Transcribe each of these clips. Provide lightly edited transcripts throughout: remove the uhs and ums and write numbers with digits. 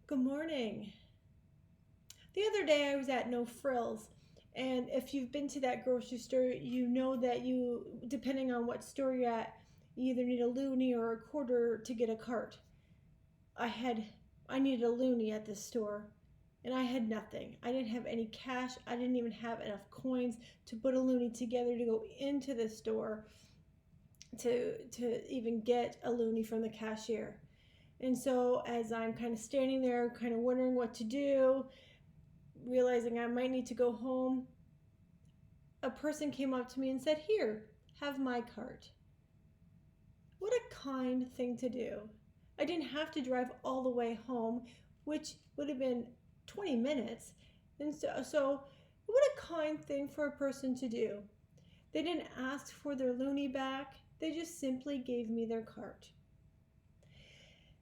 Good morning. The other day I was at No Frills, and if you've been to that grocery store, you know that depending on what store you're at, you either need a loonie or a quarter to get a cart. I had, I needed a loonie at this store, and I had nothing. I didn't have any cash. I didn't even have enough coins to put a loonie together to go into the store to even get a loonie from the cashier. And so as I'm kind of standing there, kind of wondering what to do, realizing I might need to go home, a person came up to me and said, "Here, have my cart." What a kind thing to do. I didn't have to drive all the way home, which would have been 20 minutes. And so what a kind thing for a person to do. They didn't ask for their loonie back, they just simply gave me their cart.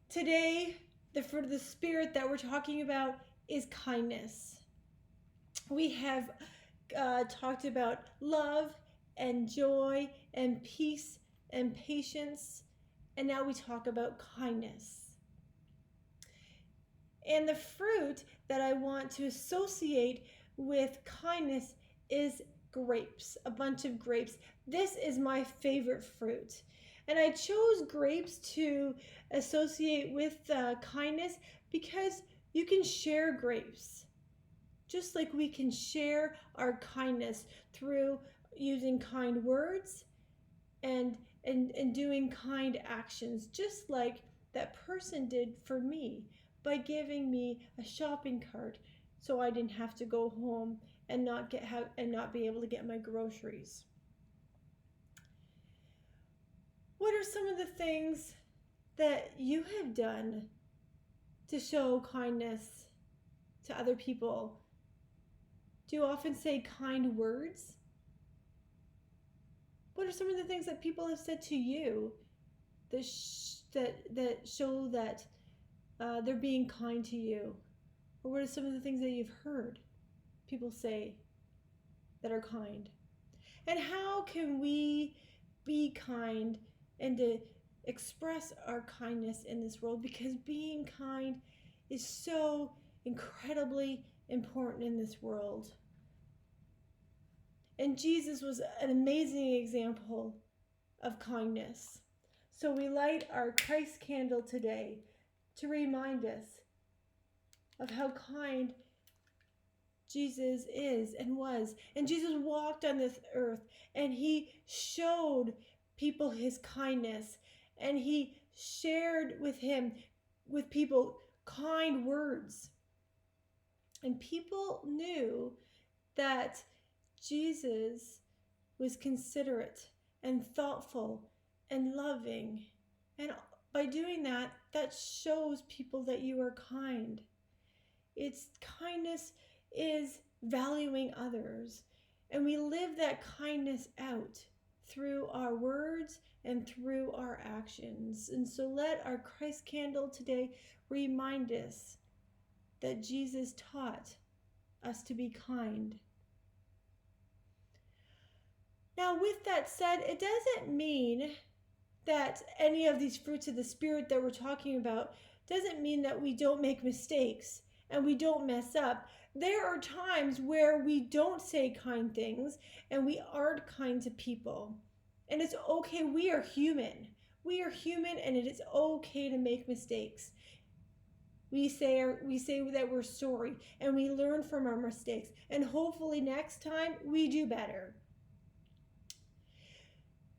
Today, the fruit of the Spirit that we're talking about is kindness. We have talked about love and joy and peace and patience, and now we talk about kindness. And the fruit that I want to associate with kindness is grapes, a bunch of grapes. This is my favorite fruit. And I chose grapes to associate with kindness because you can share grapes just like we can share our kindness through using kind words and doing kind actions, just like that person did for me by giving me a shopping cart so I didn't have to go home and not be able to get my groceries. What are some of the things that you have done to show kindness to other people? Do you often say kind words? What are some of the things that people have said to you that show that they're being kind to you? Or what are some of the things that you've heard people say that are kind? And how can we be kind and to express our kindness in this world? Because being kind is so incredibly important in this world. And Jesus was an amazing example of kindness. So we light our Christ candle today to remind us of how kind Jesus is and was. And Jesus walked on this earth and he showed people his kindness, and he shared with people kind words. And people knew that Jesus was considerate and thoughtful and loving. And by doing that, that shows people that you are kind. It's kindness is valuing others. And we live that kindness out through our words and through our actions. And so let our Christ candle today remind us that Jesus taught us to be kind. Now, with that said, it doesn't mean that any of these fruits of the Spirit that we're talking about doesn't mean that we don't make mistakes and we don't mess up. There are times where we don't say kind things and we aren't kind to people. And it's okay. We are human. We are human, and it is okay to make mistakes. We say that we're sorry and we learn from our mistakes. And hopefully next time we do better.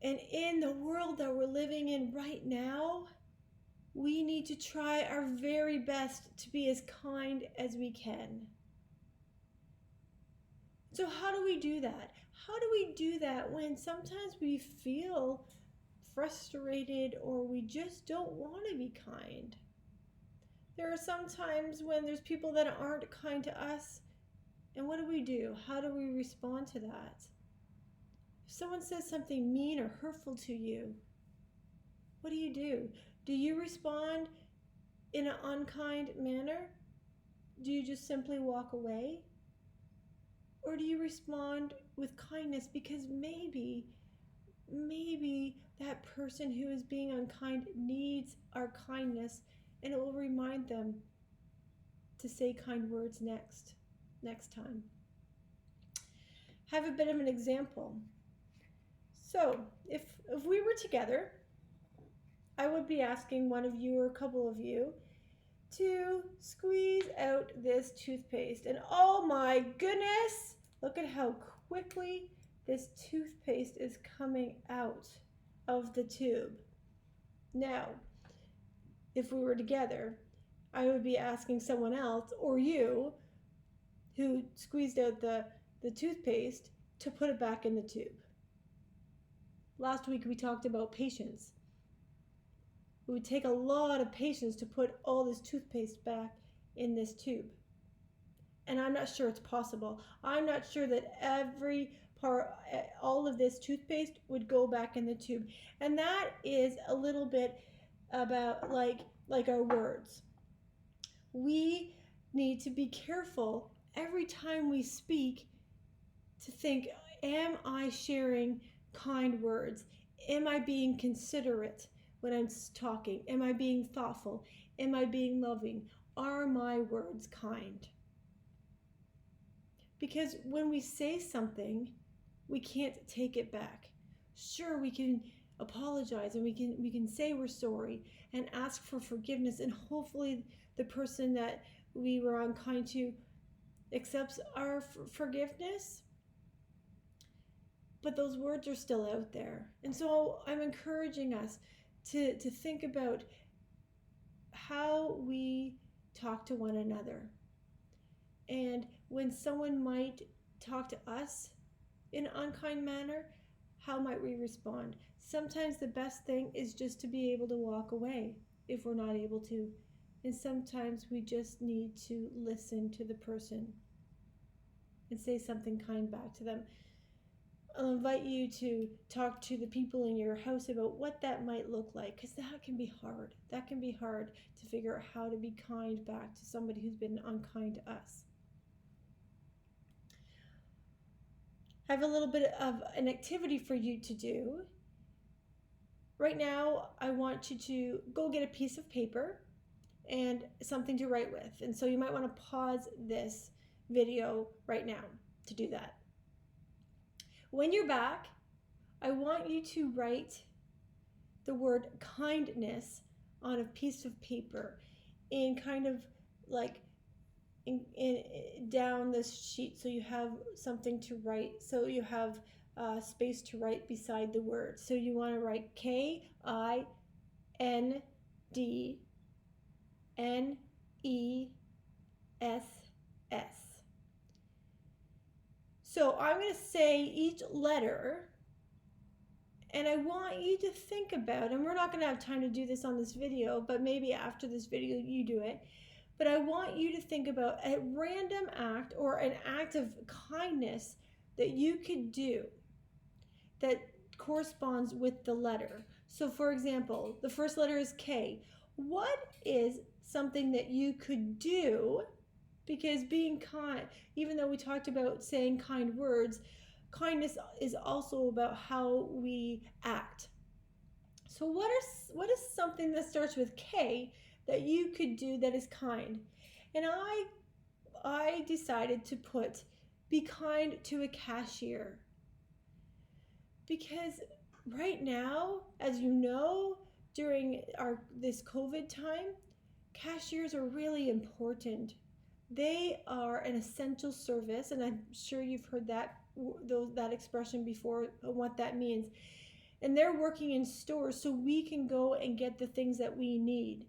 And in the world that we're living in right now, we need to try our very best to be as kind as we can. So how do we do that? How do we do that when sometimes we feel frustrated or we just don't want to be kind? There are some times when there's people that aren't kind to us, and what do? How do we respond to that? If someone says something mean or hurtful to you, what do? Do you respond in an unkind manner? Do you just simply walk away? Or do you respond with kindness because maybe that person who is being unkind needs our kindness, and it will remind them to say kind words next time. Have a bit of an example. So, if we were together, I would be asking one of you or a couple of you to squeeze out this toothpaste. And oh my goodness, look at how quickly this toothpaste is coming out of the tube. Now, if we were together, I would be asking someone else or you who squeezed out the toothpaste to put it back in the tube. Last week we talked about patience. It would take a lot of patience to put all this toothpaste back in this tube. And I'm not sure it's possible. I'm not sure that every part, all of this toothpaste would go back in the tube. And that is a little bit about like our words. We need to be careful every time we speak to think, am I sharing kind words? Am I being considerate when I'm talking? Am I being thoughtful? Am I being loving? Are my words kind? Because when we say something, we can't take it back. Sure, we can apologize and we can say we're sorry and ask for forgiveness, and hopefully the person that we were unkind to accepts our forgiveness. But those words are still out there. And so I'm encouraging us to think about how we talk to one another. And when someone might talk to us in an unkind manner, how might we respond? Sometimes the best thing is just to be able to walk away if we're not able to. And sometimes we just need to listen to the person and say something kind back to them. I'll invite you to talk to the people in your house about what that might look like, because that can be hard. That can be hard to figure out how to be kind back to somebody who's been unkind to us. I have a little bit of an activity for you to do. Right now, I want you to go get a piece of paper and something to write with. And so you might want to pause this video right now to do that. When you're back, I want you to write the word kindness on a piece of paper in kind of like down this sheet, so you have something to write, so you have space to write beside the word. So you want to write KINDNESS. So I'm going to say each letter, and I want you to think about, and we're not going to have time to do this on this video, but maybe after this video you do it, but I want you to think about a random act or an act of kindness that you could do that corresponds with the letter. So for example, the first letter is K. What is something that you could do? Because being kind, even though we talked about saying kind words, kindness is also about how we act. So what is something that starts with K that you could do that is kind? And I decided to put, be kind to a cashier. Because right now, as you know, during this COVID time, cashiers are really important. They are an essential service, and I'm sure you've heard that expression before, what that means. And they're working in stores so we can go and get the things that we need.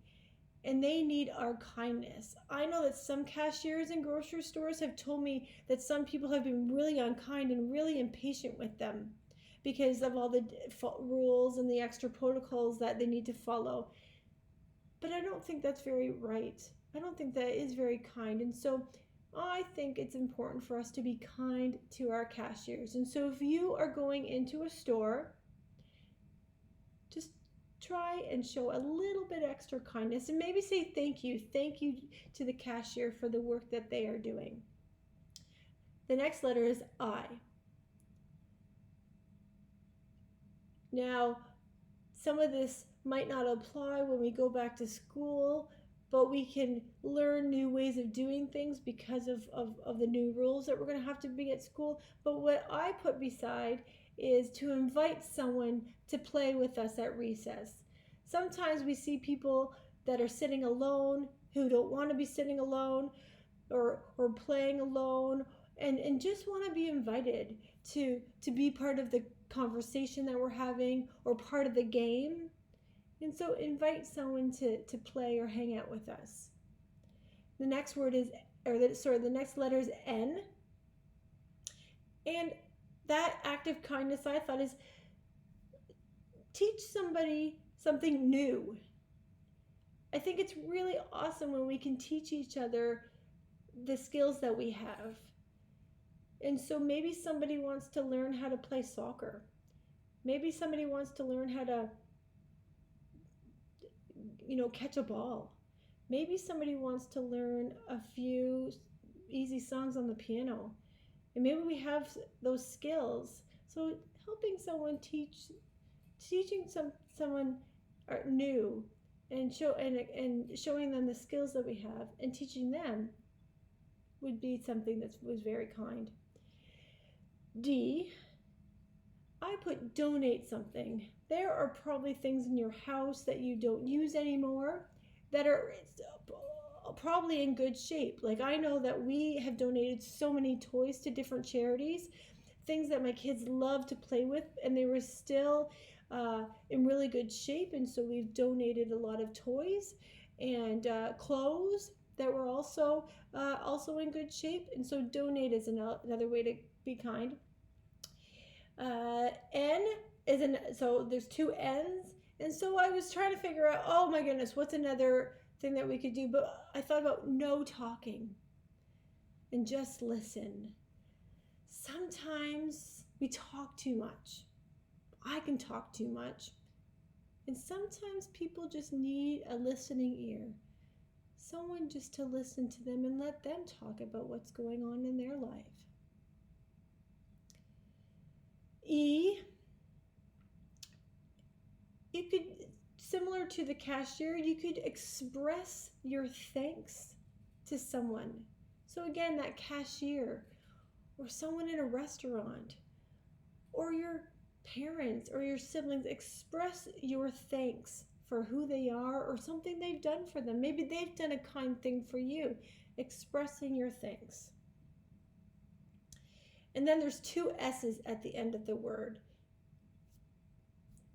And they need our kindness. I know that some cashiers in grocery stores have told me that some people have been really unkind and really impatient with them because of all the rules and the extra protocols that they need to follow. But I don't think that's very right. I don't think that is very kind. And so I think it's important for us to be kind to our cashiers. And so if you are going into a store, just try and show a little bit extra kindness and maybe say thank you. Thank you to the cashier for the work that they are doing. The next letter is I. Now, some of this might not apply when we go back to school, but we can learn new ways of doing things because of the new rules that we're going to have to be at school. But what I put beside is to invite someone to play with us at recess. Sometimes we see people that are sitting alone who don't want to be sitting alone or playing alone and just want to be invited to be part of the conversation that we're having or part of the game. And so invite someone to play or hang out with us. The next word is, the next letter is N. And that act of kindness, I thought, is teach somebody something new. I think it's really awesome when we can teach each other the skills that we have. And so maybe somebody wants to learn how to play soccer. Maybe somebody wants to learn how to, catch a ball. Maybe somebody wants to learn a few easy songs on the piano. And maybe we have those skills. So helping someone teaching someone new and showing them the skills that we have and teaching them would be something that was very kind. D, I put donate something. There are probably things in your house that you don't use anymore that are probably in good shape. Like I know that we have donated so many toys to different charities, things that my kids love to play with, and they were still in really good shape. And so we've donated a lot of toys and clothes that were also in good shape. And so donate is another way to be kind. N is so there's two N's, and so I was trying to figure out, oh my goodness, what's another thing that we could do? But I thought about no talking and just listen. Sometimes we talk too much. I can talk too much. And sometimes people just need a listening ear. Someone just to listen to them and let them talk about what's going on in their life. E, you could, similar to the cashier, you could express your thanks to someone. So again, that cashier or someone in a restaurant or your parents or your siblings, express your thanks for who they are or something they've done for them. Maybe they've done a kind thing for you. Expressing your thanks. And then there's two S's at the end of the word.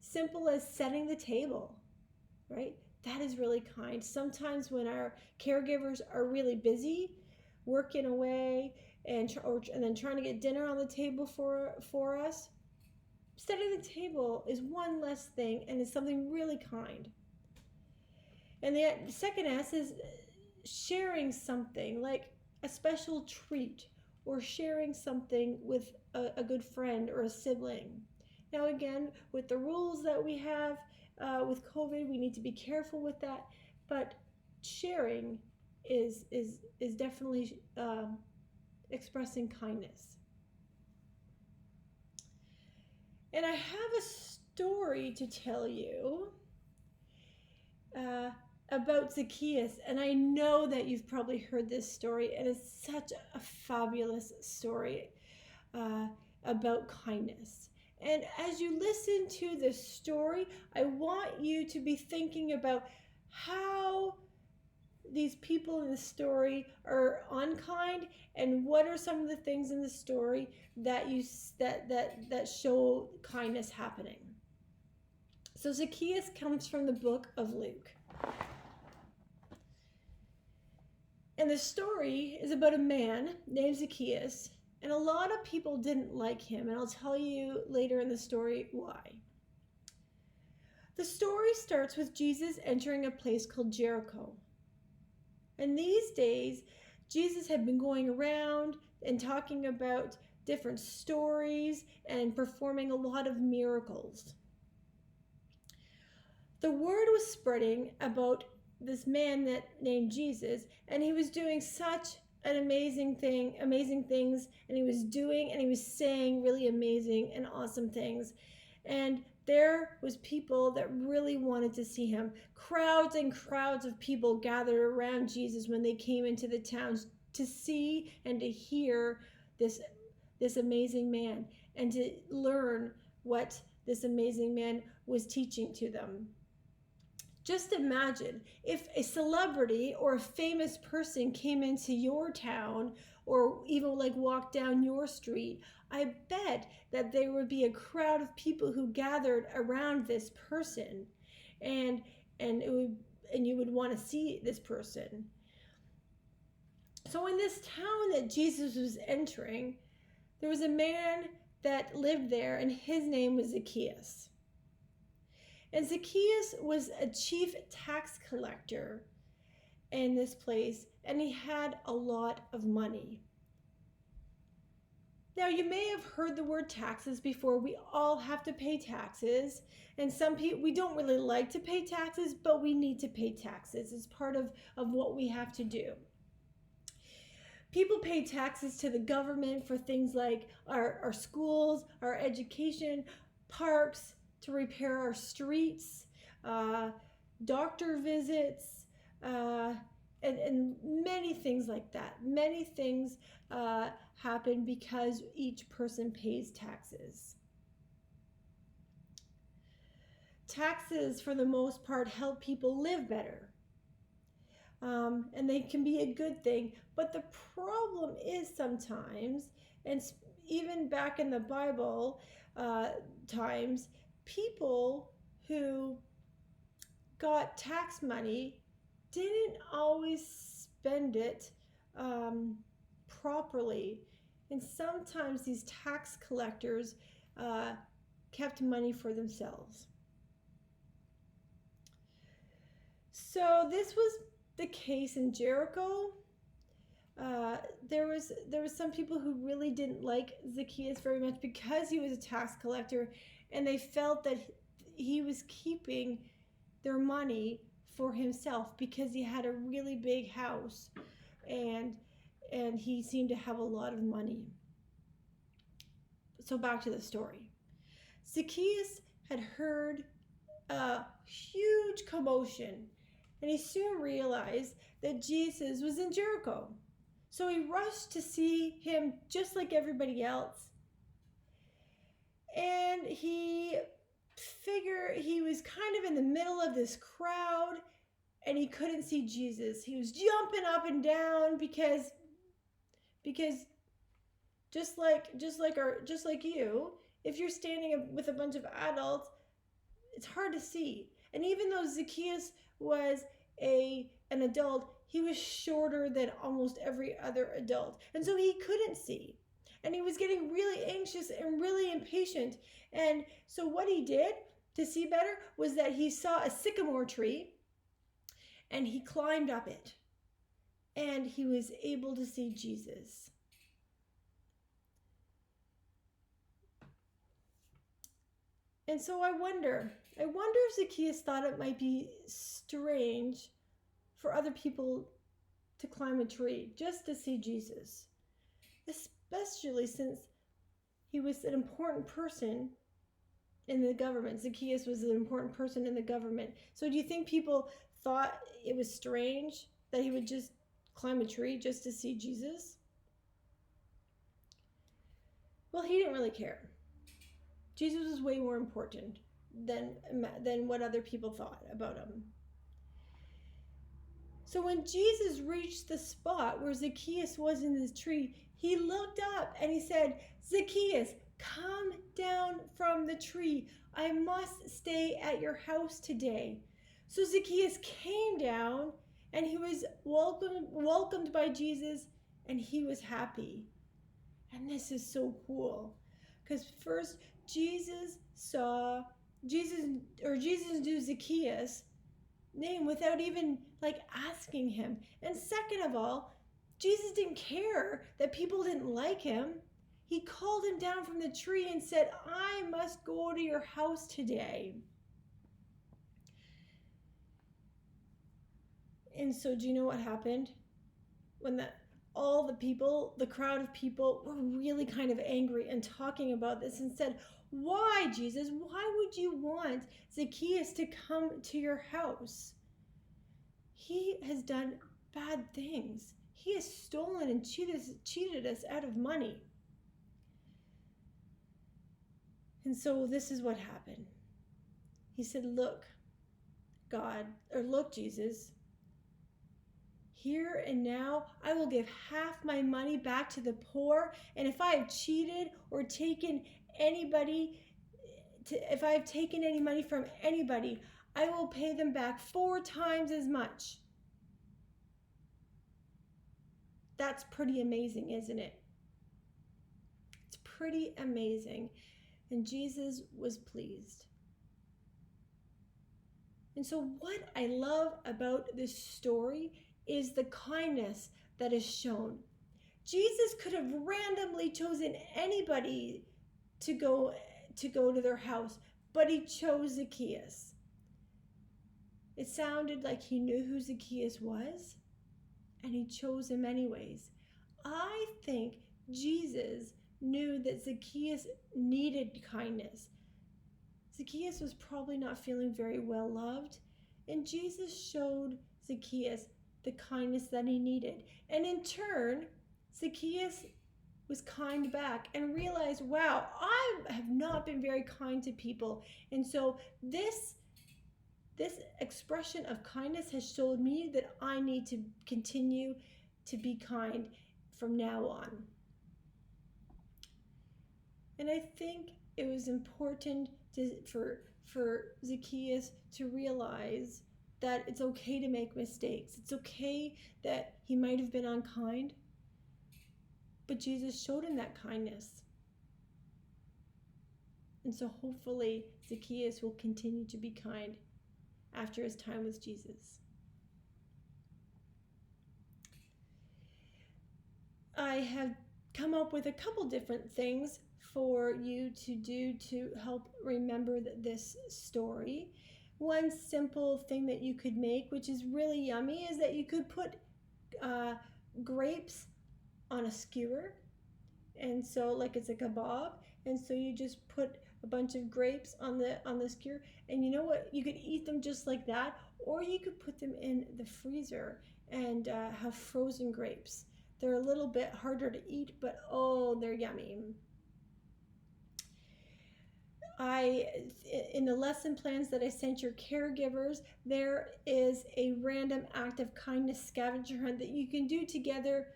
Simple as setting the table, right? That is really kind. Sometimes when our caregivers are really busy, working away and then trying to get dinner on the table for us, setting the table is one less thing and is something really kind. And the second S is sharing something, like a special treat or sharing something with a good friend or a sibling. Now again, with the rules that we have with COVID, we need to be careful with that, but sharing is definitely expressing kindness. And I have a story to tell you about Zaccheaus, and I know that you've probably heard this story, and it's such a fabulous story about kindness. And as you listen to this story, I want you to be thinking about how these people in the story are unkind, and what are some of the things in the story that show kindness happening. So Zaccheaus comes from the book of Luke. And the story is about a man named Zaccheaus, and a lot of people didn't like him, and I'll tell you later in the story why. The story starts with Jesus entering a place called Jericho. And these days, Jesus had been going around and talking about different stories and performing a lot of miracles. The word was spreading about this man named Jesus, and he was doing such an amazing things, and he was saying really amazing and awesome things. And there was people that really wanted to see him. Crowds and crowds of people gathered around Jesus when they came into the towns to see and to hear this amazing man and to learn what this amazing man was teaching to them. Just imagine if a celebrity or a famous person came into your town or even like walked down your street. I bet that there would be a crowd of people who gathered around this person, and you would want to see this person. So in this town that Jesus was entering, there was a man that lived there, and his name was Zaccheaus. And Zaccheaus was a chief tax collector in this place, and he had a lot of money. Now, you may have heard the word taxes before. We all have to pay taxes, and some people, we don't really like to pay taxes, but we need to pay taxes. It's part of what we have to do. People pay taxes to the government for things like our schools, our education, parks, to repair our streets, doctor visits, and many things like that. Many things happen because each person pays taxes. Taxes, for the most part, help people live better. And they can be a good thing. But the problem is sometimes, and even back in the Bible times, people who got tax money didn't always spend it properly. And sometimes these tax collectors kept money for themselves. So this was the case in Jericho. There was some people who really didn't like Zaccheaus very much because he was a tax collector, and they felt that he was keeping their money for himself because he had a really big house and he seemed to have a lot of money. So back to the story. Zaccheaus had heard a huge commotion, and he soon realized that Jesus was in Jericho. So he rushed to see him just like everybody else. And he figured he was kind of in the middle of this crowd and he couldn't see Jesus. He was jumping up and down because just like you, if you're standing with a bunch of adults, it's hard to see. And even though Zaccheaus was an adult, he was shorter than almost every other adult. And so he couldn't see. And he was getting really anxious and really impatient. And so what he did to see better was that he saw a sycamore tree and he climbed up it. And he was able to see Jesus. And so I wonder if Zaccheaus thought it might be strange for other people to climb a tree just to see Jesus, especially since he was an important person in the government. Zaccheaus was an important person in the government. So do you think people thought it was strange that he would just climb a tree just to see Jesus? Well, he didn't really care. Jesus was way more important than what other people thought about him. So when Jesus reached the spot where Zaccheaus was in the tree, he looked up and he said, "Zaccheaus, come down from the tree. I must stay at your house today." So Zaccheaus came down and he was welcomed by Jesus, and he was happy. And this is so cool, because first Jesus knew Zaccheaus' name without even asking him. And second of all, Jesus didn't care that people didn't like him. He called him down from the tree and said, "I must go to your house today." And so do you know what happened when all the people, the crowd of people, were really kind of angry and talking about this and said, "Why, Jesus? Why would you want Zaccheaus to come to your house? He has done bad things. He has stolen and cheated us out of money." And so this is what happened. He said, "Look, look, Jesus, here and now I will give half my money back to the poor, and if I have cheated or taken any money from anybody, I will pay them back 4 times as much." That's pretty amazing, isn't it? It's pretty amazing. And Jesus was pleased. And so what I love about this story is the kindness that is shown. Jesus could have randomly chosen anybody to go to their house, but he chose Zaccheaus. It sounded like he knew who Zaccheaus was, and he chose him anyways. I think Jesus knew that Zaccheaus needed kindness. Zaccheaus was probably not feeling very well loved, and Jesus showed Zaccheaus the kindness that he needed. And in turn, Zaccheaus was kind back and realized, wow, I have not been very kind to people. And so this expression of kindness has showed me that I need to continue to be kind from now on. And I think it was important for Zaccheaus to realize that it's okay to make mistakes. It's okay that he might have been unkind, but Jesus showed him that kindness. And so hopefully Zaccheaus will continue to be kind after his time with Jesus. I have come up with a couple different things for you to do to help remember this story. One simple thing that you could make, which is really yummy, is that you could put grapes on a skewer, and so like it's a kebab, and so you just put a bunch of grapes on the skewer, and you know what, you could eat them just like that, or you could put them in the freezer and have frozen grapes. They're a little bit harder to eat, but oh, they're yummy. In the lesson plans that I sent your caregivers, there is a random act of kindness scavenger hunt that you can do together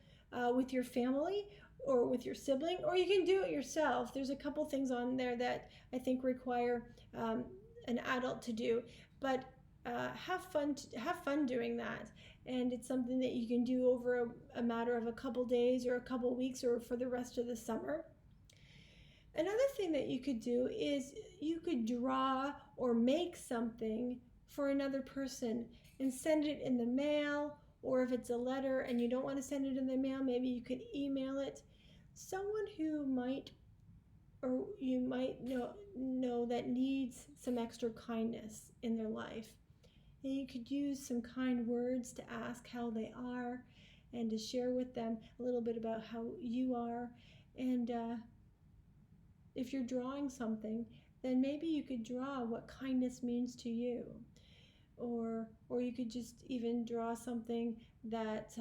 with your family or with your sibling, or you can do it yourself. There's a couple things on there that I think require an adult to do, but have fun doing that. And it's something that you can do over a matter of a couple days or a couple weeks or for the rest of the summer. Another thing that you could do is you could draw or make something for another person and send it in the mail, or if it's a letter and you don't want to send it in the mail, maybe you could email it. Someone who might or you might know that needs some extra kindness in their life. And you could use some kind words to ask how they are and to share with them a little bit about how you are. And if you're drawing something, then maybe you could draw what kindness means to you. Or you could just even draw something that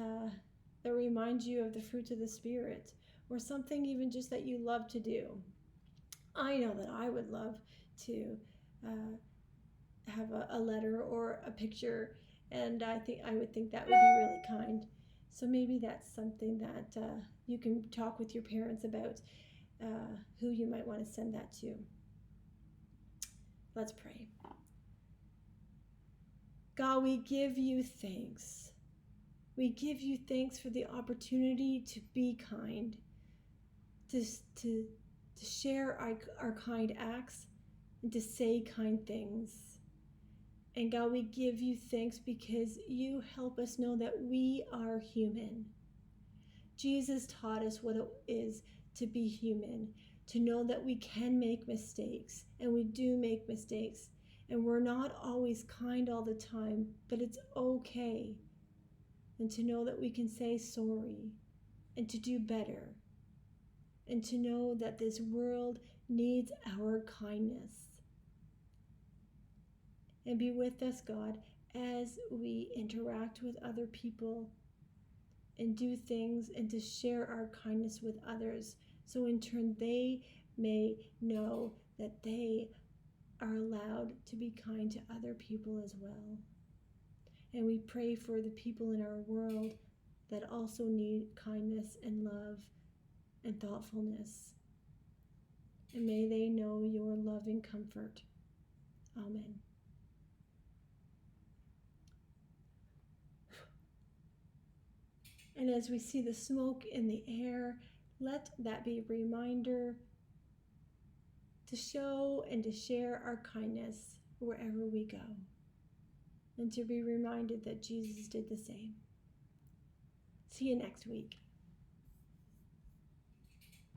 reminds you of the fruits of the Spirit, or something even just that you love to do. I know that I would love to have a letter or a picture, and I would think that would be really kind. So maybe that's something that you can talk with your parents about, who you might want to send that to. Let's pray. God, we give you thanks. We give you thanks for the opportunity to be kind, to share our kind acts, and to say kind things. And God, we give you thanks because you help us know that we are human. Jesus taught us what it is to be human, to know that we can make mistakes, and we do make mistakes, and we're not always kind all the time, but it's okay. And to know that we can say sorry, and to do better, and to know that this world needs our kindness. And be with us, God, as we interact with other people and do things and to share our kindness with others, so in turn they may know that they are allowed to be kind to other people as well. And we pray for the people in our world that also need kindness and love and thoughtfulness. And may they know your love and comfort. Amen. And as we see the smoke in the air, let that be a reminder to show and to share our kindness wherever we go, and to be reminded that Jesus did the same. See you next week.